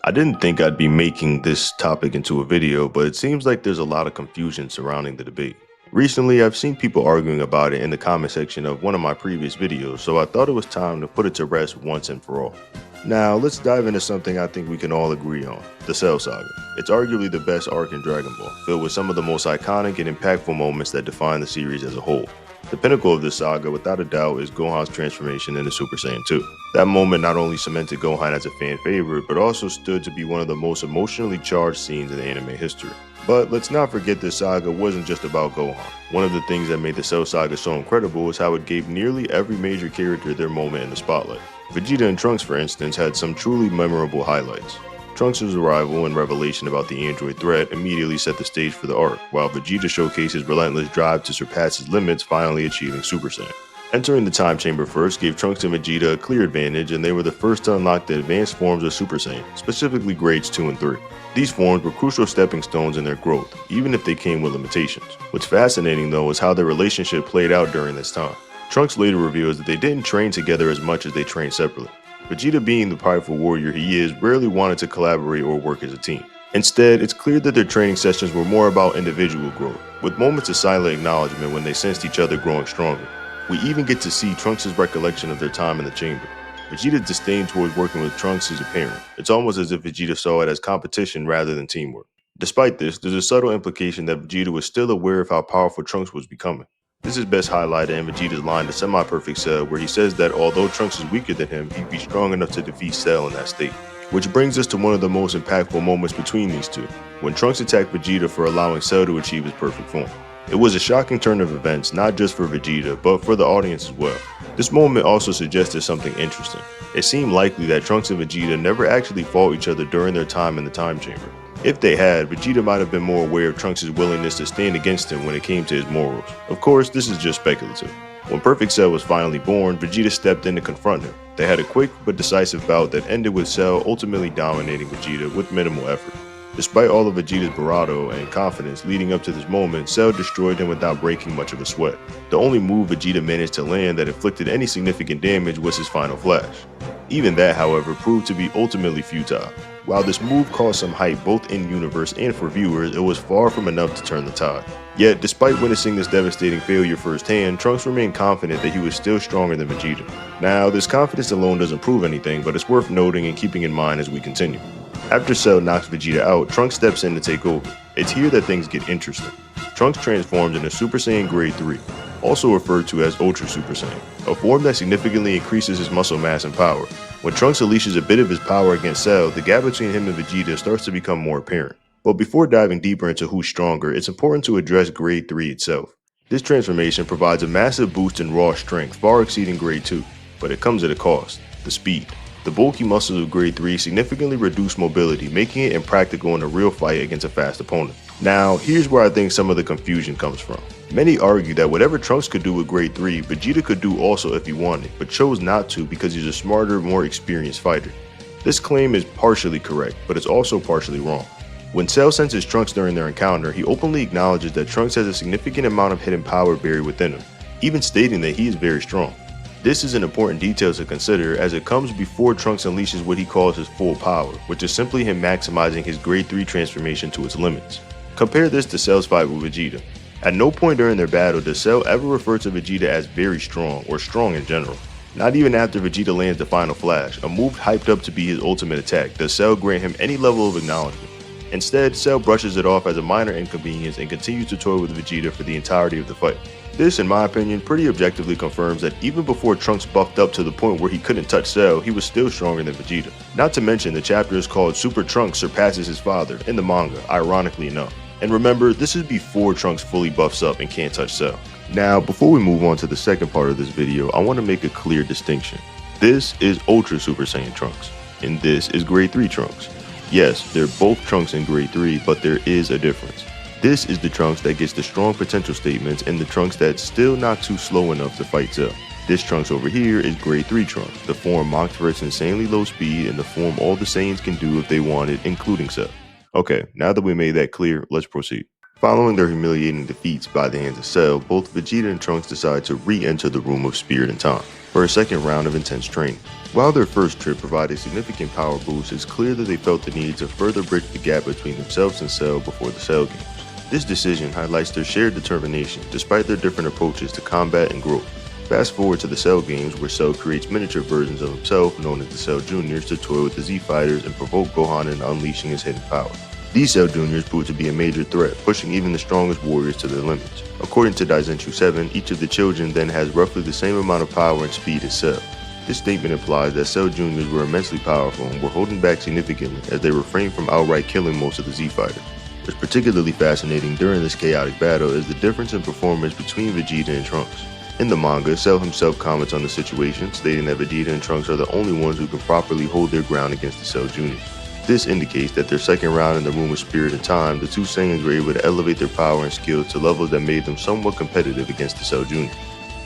I didn't think I'd be making this topic into a video, but it seems like there's a lot of confusion surrounding the debate. Recently, I've seen people arguing about it in the comment section of one of my previous videos, so I thought it was time to put it to rest once and for all. Now, let's dive into something I think we can all agree on, the Cell Saga. It's arguably the best arc in Dragon Ball, filled with some of the most iconic and impactful moments that define the series as a whole. The pinnacle of this saga, without a doubt, is Gohan's transformation into Super Saiyan 2. That moment not only cemented Gohan as a fan favorite, but also stood to be one of the most emotionally charged scenes in anime history. But let's not forget this saga wasn't just about Gohan. One of the things that made the Cell Saga so incredible is how it gave nearly every major character their moment in the spotlight. Vegeta and Trunks, for instance, had some truly memorable highlights. Trunks' arrival and revelation about the android threat immediately set the stage for the arc, while Vegeta showcased his relentless drive to surpass his limits, finally achieving Super Saiyan. Entering the time chamber first gave Trunks and Vegeta a clear advantage, and they were the first to unlock the advanced forms of Super Saiyan, specifically grades 2 and 3. These forms were crucial stepping stones in their growth, even if they came with limitations. What's fascinating though is how their relationship played out during this time. Trunks later reveals that they didn't train together as much as they trained separately. Vegeta, being the prideful warrior he is, rarely wanted to collaborate or work as a team. Instead, it's clear that their training sessions were more about individual growth, with moments of silent acknowledgement when they sensed each other growing stronger. We even get to see Trunks' recollection of their time in the chamber. Vegeta's disdain towards working with Trunks is apparent. It's almost as if Vegeta saw it as competition rather than teamwork. Despite this, there's a subtle implication that Vegeta was still aware of how powerful Trunks was becoming. This is best highlighted in Vegeta's line to Semi-Perfect Cell, where he says that although Trunks is weaker than him, he'd be strong enough to defeat Cell in that state. Which brings us to one of the most impactful moments between these two, when Trunks attacked Vegeta for allowing Cell to achieve his perfect form. It was a shocking turn of events, not just for Vegeta, but for the audience as well. This moment also suggested something interesting. It seemed likely that Trunks and Vegeta never actually fought each other during their time in the time chamber. If they had, Vegeta might have been more aware of Trunks' willingness to stand against him when it came to his morals. Of course, this is just speculative. When Perfect Cell was finally born, Vegeta stepped in to confront him. They had a quick but decisive bout that ended with Cell ultimately dominating Vegeta with minimal effort. Despite all of Vegeta's bravado and confidence leading up to this moment, Cell destroyed him without breaking much of a sweat. The only move Vegeta managed to land that inflicted any significant damage was his final flash. Even that, however, proved to be ultimately futile. While this move caused some hype both in-universe and for viewers, it was far from enough to turn the tide. Yet, despite witnessing this devastating failure firsthand, Trunks remained confident that he was still stronger than Vegeta. Now, this confidence alone doesn't prove anything, but it's worth noting and keeping in mind as we continue. After Cell knocks Vegeta out, Trunks steps in to take over. It's here that things get interesting. Trunks transforms into Super Saiyan Grade 3, also referred to as Ultra Super Saiyan, a form that significantly increases his muscle mass and power. When Trunks unleashes a bit of his power against Cell, the gap between him and Vegeta starts to become more apparent. But before diving deeper into who's stronger, it's important to address Grade 3 itself. This transformation provides a massive boost in raw strength, far exceeding Grade 2, but it comes at a cost: the speed. The bulky muscles of Grade 3 significantly reduce mobility, making it impractical in a real fight against a fast opponent. Now, here's where I think some of the confusion comes from. Many argue that whatever Trunks could do with Grade 3, Vegeta could do also if he wanted, but chose not to because he's a smarter, more experienced fighter. This claim is partially correct, but it's also partially wrong. When Cell senses Trunks during their encounter, he openly acknowledges that Trunks has a significant amount of hidden power buried within him, even stating that he is very strong. This is an important detail to consider, as it comes before Trunks unleashes what he calls his full power, which is simply him maximizing his Grade 3 transformation to its limits. Compare this to Cell's fight with Vegeta. At no point during their battle does Cell ever refer to Vegeta as very strong, or strong in general. Not even after Vegeta lands the final flash, a move hyped up to be his ultimate attack, does Cell grant him any level of acknowledgement. Instead, Cell brushes it off as a minor inconvenience and continues to toy with Vegeta for the entirety of the fight. This, in my opinion, pretty objectively confirms that even before Trunks buffed up to the point where he couldn't touch Cell, he was still stronger than Vegeta. Not to mention, the chapter is called Super Trunks Surpasses His Father in the manga, ironically enough. And remember, this is before Trunks fully buffs up and can't touch Cell. Now, before we move on to the second part of this video, I want to make a clear distinction. This is Ultra Super Saiyan Trunks, and this is Grade 3 Trunks. Yes, they're both Trunks in Grade 3, but there is a difference. This is the Trunks that gets the strong potential statements and the Trunks that's still not too slow enough to fight Cell. This Trunks over here is Grade 3 Trunks, the form mocked for its insanely low speed and the form all the Saiyans can do if they wanted, including Cell. Okay, now that we made that clear, let's proceed. Following their humiliating defeats by the hands of Cell, both Vegeta and Trunks decide to re-enter the Room of Spirit and Time for a second round of intense training. While their first trip provided significant power boosts, it's clear that they felt the need to further bridge the gap between themselves and Cell before the Cell games. This decision highlights their shared determination despite their different approaches to combat and growth. Fast forward to the Cell games where Cell creates miniature versions of himself known as the Cell Juniors to toy with the Z Fighters and provoke Gohan into unleashing his hidden power. These Cell Juniors proved to be a major threat, pushing even the strongest warriors to their limits. According to Daizenshu 7, each of the children then has roughly the same amount of power and speed as Cell. This statement implies that Cell Juniors were immensely powerful and were holding back significantly as they refrained from outright killing most of the Z Fighters. What's particularly fascinating during this chaotic battle is the difference in performance between Vegeta and Trunks. In the manga, Cell himself comments on the situation, stating that Vegeta and Trunks are the only ones who can properly hold their ground against the Cell Juniors. This indicates that their second round in the Room of Spirit and Time, the two Saiyans were able to elevate their power and skills to levels that made them somewhat competitive against the Cell Juniors.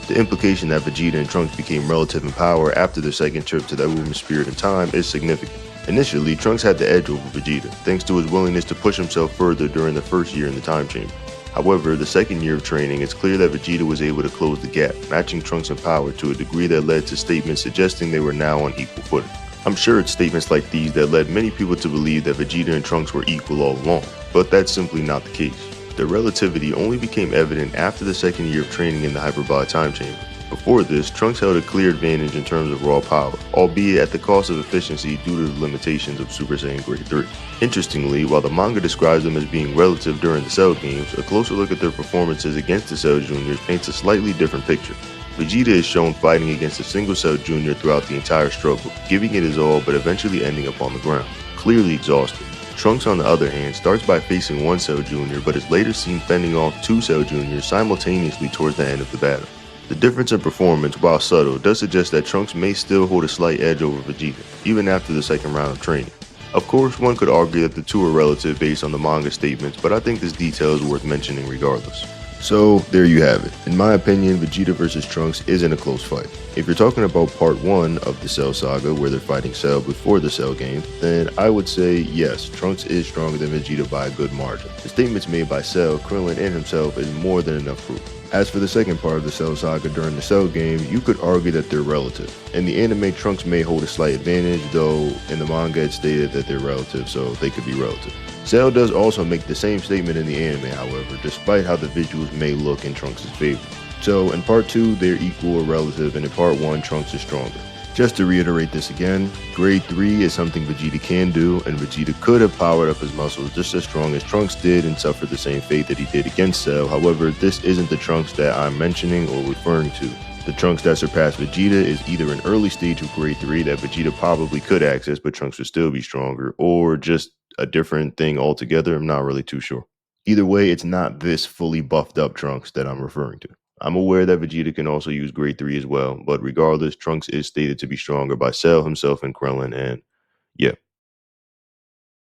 The implication that Vegeta and Trunks became relative in power after their second trip to the Room of Spirit and Time is significant. Initially, Trunks had the edge over Vegeta, thanks to his willingness to push himself further during the first year in the Time Chamber. However, the second year of training, it's clear that Vegeta was able to close the gap, matching Trunks in power to a degree that led to statements suggesting they were now on equal footing. I'm sure it's statements like these that led many people to believe that Vegeta and Trunks were equal all along, but that's simply not the case. Their relativity only became evident after the second year of training in the Hyperbolic Time Chamber. Before this, Trunks held a clear advantage in terms of raw power, albeit at the cost of efficiency due to the limitations of Super Saiyan Grade 3. Interestingly, while the manga describes them as being relative during the Cell games, a closer look at their performances against the Cell Juniors paints a slightly different picture. Vegeta is shown fighting against a single Cell Junior throughout the entire struggle, giving it his all but eventually ending up on the ground, clearly exhausted. Trunks, on the other hand, starts by facing one Cell Junior but is later seen fending off two Cell Juniors simultaneously towards the end of the battle. The difference in performance, while subtle, does suggest that Trunks may still hold a slight edge over Vegeta, even after the second round of training. Of course, one could argue that the two are relative based on the manga statements, but I think this detail is worth mentioning regardless. So, there you have it. In my opinion, Vegeta vs. Trunks isn't a close fight. If you're talking about part 1 of the Cell Saga, where they're fighting Cell before the Cell game, then I would say yes, Trunks is stronger than Vegeta by a good margin. The statements made by Cell, Krillin, and himself is more than enough proof. As for the second part of the Cell Saga during the Cell game, you could argue that they're relative. In the anime, Trunks may hold a slight advantage, though in the manga it's stated that they're relative, so they could be relative. Cell does also make the same statement in the anime, however, despite how the visuals may look in Trunks' favor. So in part 2, they're equal or relative, and in part 1, Trunks is stronger. Just to reiterate this again, grade 3 is something Vegeta can do, and Vegeta could have powered up his muscles just as strong as Trunks did and suffered the same fate that he did against Cell. However, this isn't the Trunks that I'm mentioning or referring to. The Trunks that surpassed Vegeta is either an early stage of grade 3 that Vegeta probably could access but Trunks would still be stronger, or just a different thing altogether. I'm not really too sure. Either way, it's not this fully buffed up Trunks that I'm referring to. I'm aware that Vegeta can also use grade 3 as well, but regardless, Trunks is stated to be stronger by Cell himself and Krillin, and yeah.